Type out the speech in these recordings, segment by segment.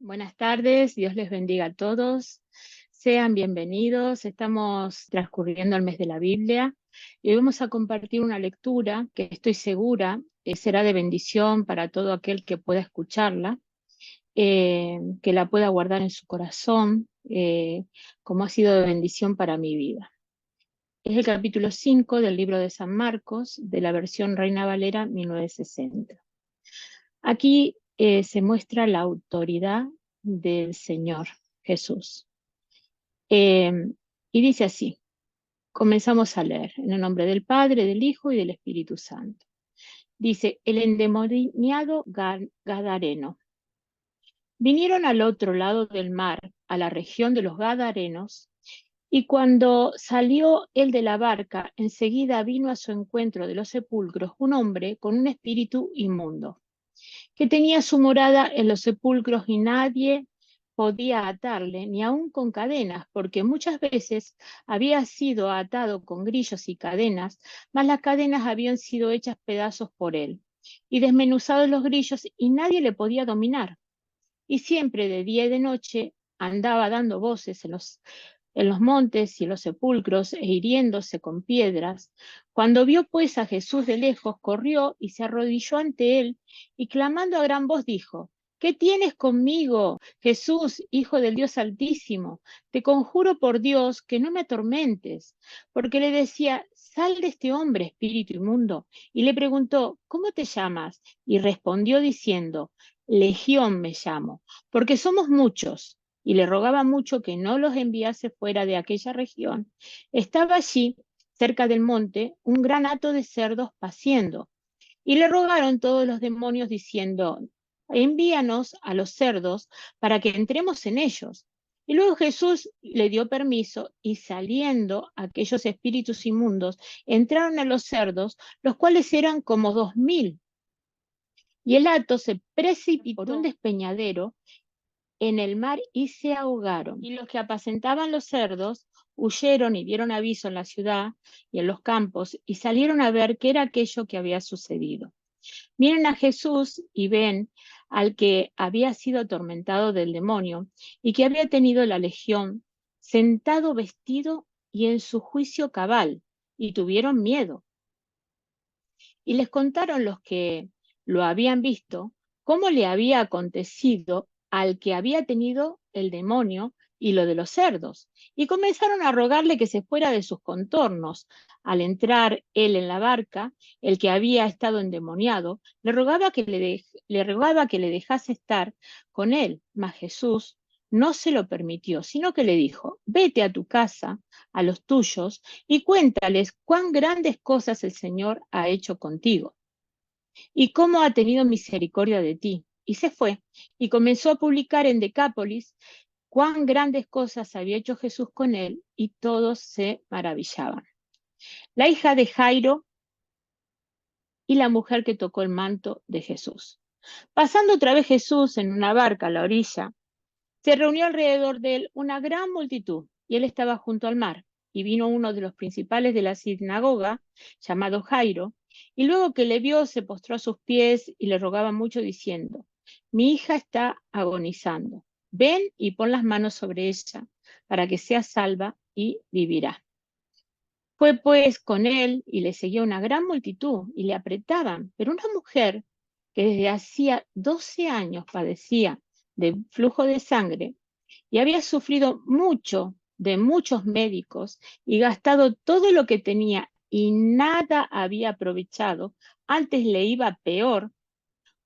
Buenas tardes, Dios les bendiga a todos. Sean bienvenidos. Estamos transcurriendo el mes de la Biblia y vamos a compartir una lectura que estoy segura será de bendición para todo aquel que pueda escucharla, que la pueda guardar en su corazón, como ha sido de bendición para mi vida. Es el capítulo 5 del libro de San Marcos, de la versión Reina Valera 1960. Aquí se muestra la autoridad del Señor Jesús. Y dice así, comenzamos a leer, en el nombre del Padre, del Hijo y del Espíritu Santo. Dice, el endemoniado Gadareno. Vinieron al otro lado del mar, a la región de los Gadarenos, y cuando salió él de la barca, enseguida vino a su encuentro de los sepulcros un hombre con un espíritu inmundo, que tenía su morada en los sepulcros y nadie podía atarle, ni aun con cadenas, porque muchas veces había sido atado con grillos y cadenas, mas las cadenas habían sido hechas pedazos por él, y desmenuzados los grillos, y nadie le podía dominar. Y siempre de día y de noche andaba dando voces en los montes y en los sepulcros, e hiriéndose con piedras. Cuando vio pues a Jesús de lejos, corrió y se arrodilló ante él, y clamando a gran voz dijo, ¿qué tienes conmigo, Jesús, Hijo del Dios Altísimo? Te conjuro por Dios que no me atormentes. Porque le decía, sal de este hombre, espíritu inmundo. Y le preguntó, ¿cómo te llamas? Y respondió diciendo, Legión me llamo, porque somos muchos. Y le rogaba mucho que no los enviase fuera de aquella región. Estaba allí, cerca del monte, un gran hato de cerdos paciendo. Y le rogaron todos los demonios diciendo, envíanos a los cerdos para que entremos en ellos. Y luego Jesús le dio permiso y saliendo aquellos espíritus inmundos, entraron a los cerdos, los cuales eran como 2000. Y el hato se precipitó por un despeñadero en el mar y se ahogaron. Y los que apacentaban los cerdos huyeron y dieron aviso en la ciudad y en los campos y salieron a ver qué era aquello que había sucedido. Vienen a Jesús y ven al que había sido atormentado del demonio y que había tenido la legión, sentado vestido y en su juicio cabal, y tuvieron miedo. Y les contaron los que lo habían visto cómo le había acontecido al que había tenido el demonio y lo de los cerdos. Y comenzaron a rogarle que se fuera de sus contornos. Al entrar él en la barca, el que había estado endemoniado, le rogaba que le dejase estar con él, mas Jesús no se lo permitió, sino que le dijo, vete a tu casa, a los tuyos, y cuéntales cuán grandes cosas el Señor ha hecho contigo y cómo ha tenido misericordia de ti. Y se fue y comenzó a publicar en Decápolis cuán grandes cosas había hecho Jesús con él, y todos se maravillaban. La hija de Jairo y la mujer que tocó el manto de Jesús. Pasando otra vez Jesús en una barca a la orilla, se reunió alrededor de él una gran multitud, y él estaba junto al mar. Y vino uno de los principales de la sinagoga, llamado Jairo, y luego que le vio, se postró a sus pies y le rogaba mucho, diciendo, mi hija está agonizando. Ven y pon las manos sobre ella, para que sea salva y vivirá. Fue pues con él y le seguía una gran multitud y le apretaban, pero una mujer que desde hacía 12 años padecía de flujo de sangre y había sufrido mucho de muchos médicos y gastado todo lo que tenía y nada había aprovechado, antes le iba peor,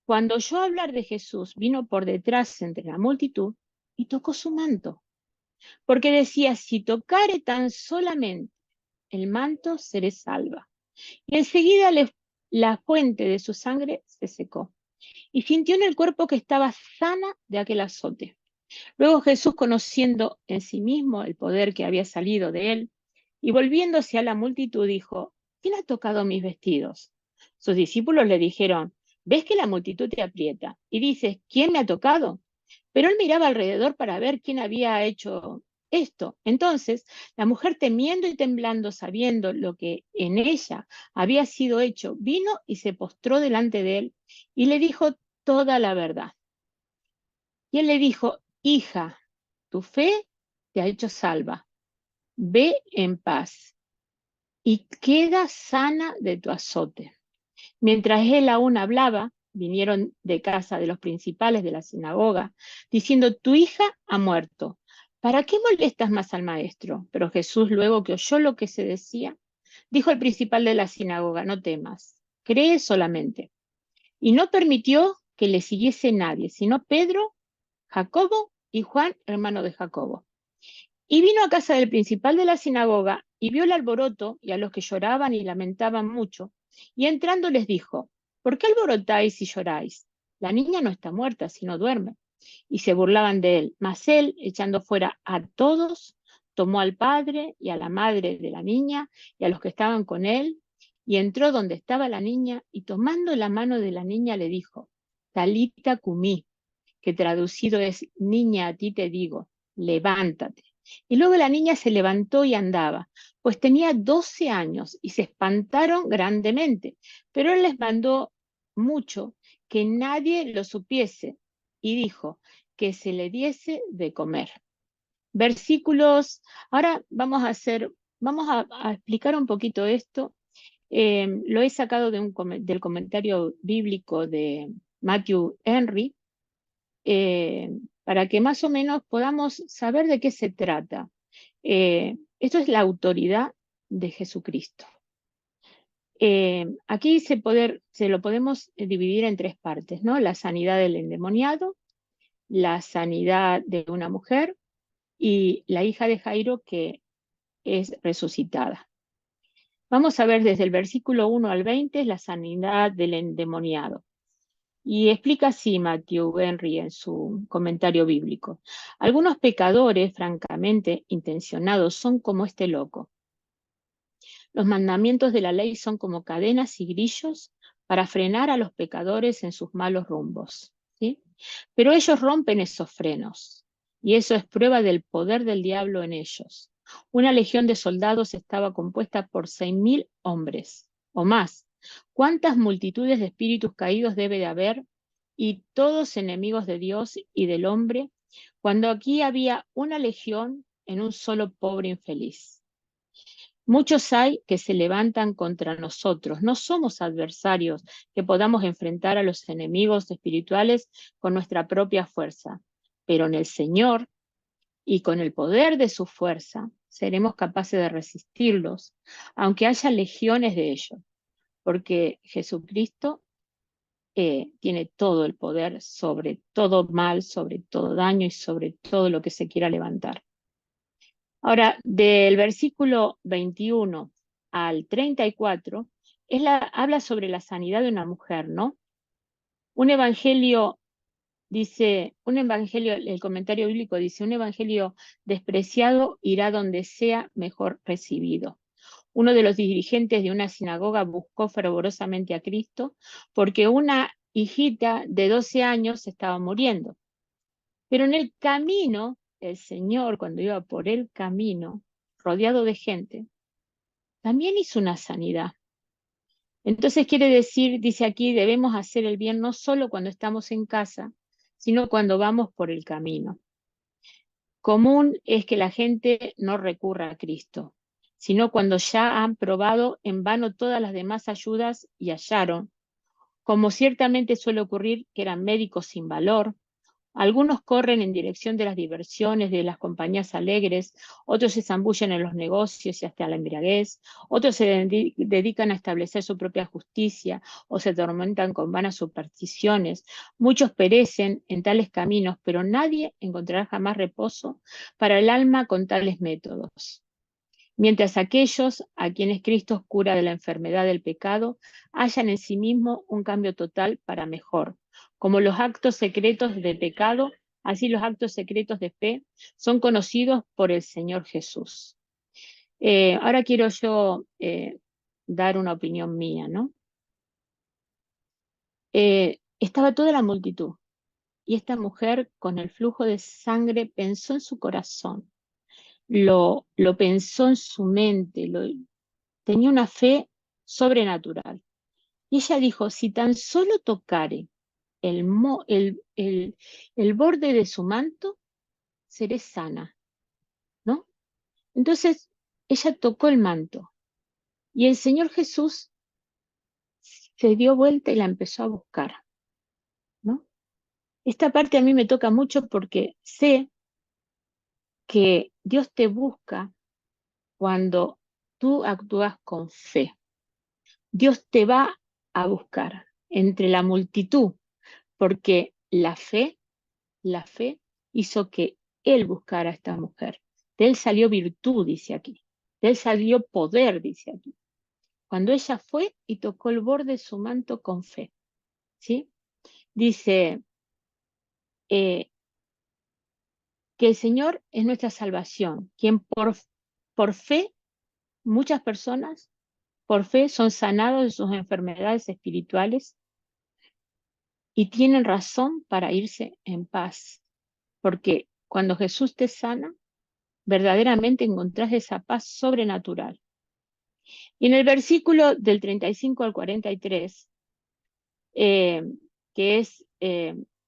cuando oyó hablar de Jesús, vino por detrás entre la multitud y tocó su manto, porque decía, si tocare tan solamente el manto, seré salva. Y enseguida la fuente de su sangre se secó, y sintió en el cuerpo que estaba sana de aquel azote. Luego Jesús, conociendo en sí mismo el poder que había salido de él, y volviéndose a la multitud, dijo, ¿quién ha tocado mis vestidos? Sus discípulos le dijeron, ¿ves que la multitud te aprieta? Y dices, ¿quién me ha tocado? Pero él miraba alrededor para ver quién había hecho esto. Entonces, la mujer, temiendo y temblando, sabiendo lo que en ella había sido hecho, vino y se postró delante de él y le dijo toda la verdad. Y él le dijo, hija, tu fe te ha hecho salva, ve en paz y queda sana de tu azote. Mientras él aún hablaba, vinieron de casa de los principales de la sinagoga, diciendo, tu hija ha muerto. ¿Para qué molestas más al maestro? Pero Jesús, luego que oyó lo que se decía, dijo al principal de la sinagoga, no temas, cree solamente. Y no permitió que le siguiese nadie, sino Pedro, Jacobo y Juan, hermano de Jacobo. Y vino a casa del principal de la sinagoga y vio el alboroto y a los que lloraban y lamentaban mucho. Y entrando les dijo, ¿por qué alborotáis y lloráis? La niña no está muerta, sino duerme. Y se burlaban de él. Mas él, echando fuera a todos, tomó al padre y a la madre de la niña y a los que estaban con él, y entró donde estaba la niña, y tomando la mano de la niña le dijo, Talita cumí, que traducido es, niña, a ti te digo, levántate. Y luego la niña se levantó y andaba, pues tenía 12 años, y se espantaron grandemente. Pero él les mandó mucho que nadie lo supiese, y dijo que se le diese de comer. Versículos, ahora vamos a explicar un poquito esto. Lo he sacado del comentario bíblico de Matthew Henry, eh, para que más o menos podamos saber de qué se trata. Esto es la autoridad de Jesucristo. Aquí se lo podemos dividir en tres partes, ¿no? La sanidad del endemoniado, la sanidad de una mujer y la hija de Jairo que es resucitada. Vamos a ver desde el versículo 1 al 20 la sanidad del endemoniado. Y explica así Matthew Henry en su comentario bíblico. Algunos pecadores, francamente intencionados, son como este loco. Los mandamientos de la ley son como cadenas y grillos para frenar a los pecadores en sus malos rumbos, ¿sí? Pero ellos rompen esos frenos, y eso es prueba del poder del diablo en ellos. Una legión de soldados estaba compuesta por 6.000 hombres o más. ¿Cuántas multitudes de espíritus caídos debe de haber? Y todos enemigos de Dios y del hombre, cuando aquí había una legión en un solo pobre infeliz. Muchos hay que se levantan contra nosotros. No somos adversarios que podamos enfrentar a los enemigos espirituales con nuestra propia fuerza, pero en el Señor y con el poder de su fuerza seremos capaces de resistirlos, aunque haya legiones de ellos, porque Jesucristo tiene todo el poder sobre todo mal, sobre todo daño y sobre todo lo que se quiera levantar. Ahora, del versículo 21 al 34, habla sobre la sanidad de una mujer, ¿no? Un evangelio el comentario bíblico dice, un evangelio despreciado irá donde sea mejor recibido. Uno de los dirigentes de una sinagoga buscó fervorosamente a Cristo porque una hijita de 12 años estaba muriendo. Pero en el camino, el Señor, cuando iba por el camino, rodeado de gente, también hizo una sanidad. Entonces quiere decir, dice aquí, debemos hacer el bien no solo cuando estamos en casa, sino cuando vamos por el camino. Común es que la gente no recurra a Cristo, sino cuando ya han probado en vano todas las demás ayudas y hallaron, como ciertamente suele ocurrir que eran médicos sin valor. Algunos corren en dirección de las diversiones, de las compañías alegres, otros se zambullen en los negocios y hasta la embriaguez, otros se dedican a establecer su propia justicia o se atormentan con vanas supersticiones. Muchos perecen en tales caminos, pero nadie encontrará jamás reposo para el alma con tales métodos. Mientras aquellos a quienes Cristo cura de la enfermedad del pecado hallan en sí mismo un cambio total para mejor. Como los actos secretos de pecado, así los actos secretos de fe son conocidos por el Señor Jesús. Ahora quiero yo dar una opinión mía, ¿no? Estaba toda la multitud y esta mujer con el flujo de sangre pensó en su corazón, lo pensó en su mente, tenía una fe sobrenatural. Y ella dijo, si tan solo tocare el borde de su manto, seré sana, ¿no? Entonces, ella tocó el manto y el Señor Jesús se dio vuelta y la empezó a buscar, ¿no? Esta parte a mí me toca mucho porque sé que Dios te busca cuando tú actúas con fe. Dios te va a buscar entre la multitud, porque la fe hizo que Él buscara a esta mujer. De Él salió virtud, dice aquí. De Él salió poder, dice aquí. Cuando ella fue y tocó el borde de su manto con fe, ¿sí? Dice que el Señor es nuestra salvación, quien por fe, muchas personas por fe son sanados de sus enfermedades espirituales y tienen razón para irse en paz, porque cuando Jesús te sana, verdaderamente encontrás esa paz sobrenatural. Y en el versículo del 35 al 43, eh, que es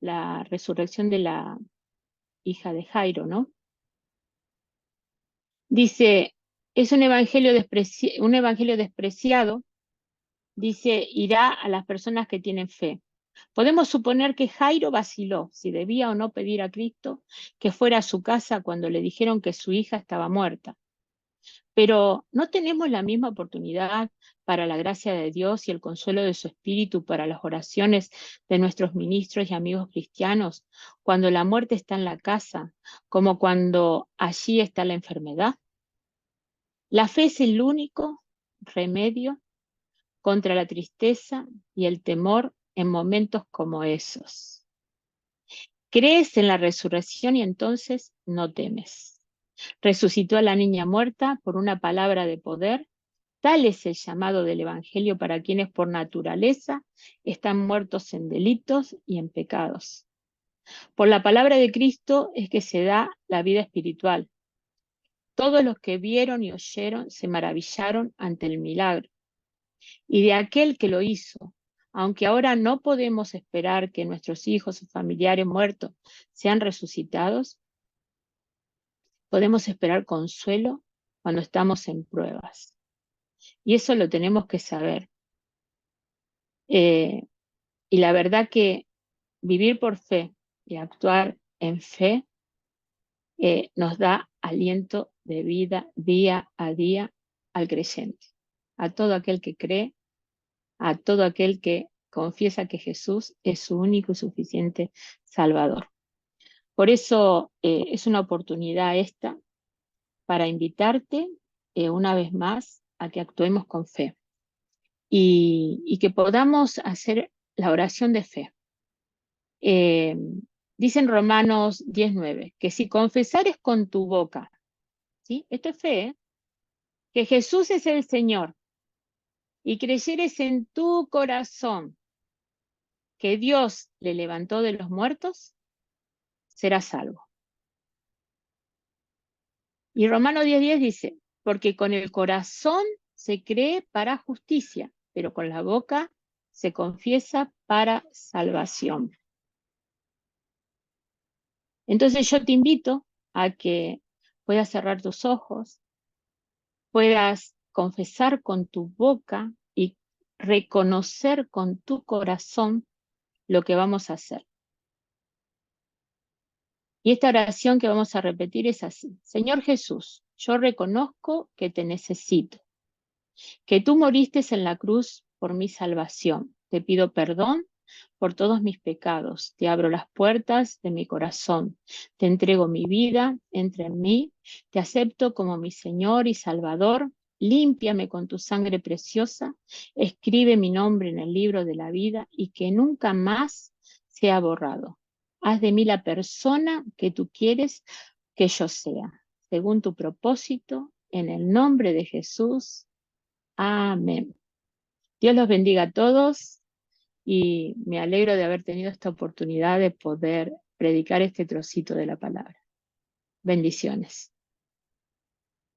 la resurrección de la hija de Jairo, ¿no? Dice, es un evangelio despreciado, dice, irá a las personas que tienen fe. Podemos suponer que Jairo vaciló si debía o no pedir a Cristo que fuera a su casa cuando le dijeron que su hija estaba muerta. Pero ¿no tenemos la misma oportunidad para la gracia de Dios y el consuelo de su Espíritu para las oraciones de nuestros ministros y amigos cristianos cuando la muerte está en la casa, como cuando allí está la enfermedad? La fe es el único remedio contra la tristeza y el temor en momentos como esos. Crees en la resurrección y entonces no temes. Resucitó a la niña muerta por una palabra de poder. Tal es el llamado del Evangelio para quienes por naturaleza están muertos en delitos y en pecados. Por la palabra de Cristo es que se da la vida espiritual. Todos los que vieron y oyeron se maravillaron ante el milagro. Y de aquel que lo hizo, aunque ahora no podemos esperar que nuestros hijos o familiares muertos sean resucitados, podemos esperar consuelo cuando estamos en pruebas. Y eso lo tenemos que saber. Y la verdad que vivir por fe y actuar en fe nos da aliento de vida día a día al creyente, a todo aquel que cree, a todo aquel que confiesa que Jesús es su único y suficiente Salvador. Por eso es una oportunidad esta para invitarte una vez más a que actuemos con fe y que podamos hacer la oración de fe. Dice en Romanos 19, que si confesares con tu boca, ¿sí? Esto es fe, que Jesús es el Señor y creyeres en tu corazón que Dios le levantó de los muertos, serás salvo. Y Romanos 10:10 dice, porque con el corazón se cree para justicia, pero con la boca se confiesa para salvación. Entonces yo te invito a que puedas cerrar tus ojos, puedas confesar con tu boca y reconocer con tu corazón lo que vamos a hacer. Y esta oración que vamos a repetir es así. Señor Jesús, yo reconozco que te necesito, que tú moriste en la cruz por mi salvación. Te pido perdón por todos mis pecados. Te abro las puertas de mi corazón. Te entrego mi vida, entra en mí. Te acepto como mi Señor y Salvador. Límpiame con tu sangre preciosa. Escribe mi nombre en el libro de la vida y que nunca más sea borrado. Haz de mí la persona que tú quieres que yo sea, según tu propósito, en el nombre de Jesús. Amén. Dios los bendiga a todos y me alegro de haber tenido esta oportunidad de poder predicar este trocito de la palabra. Bendiciones.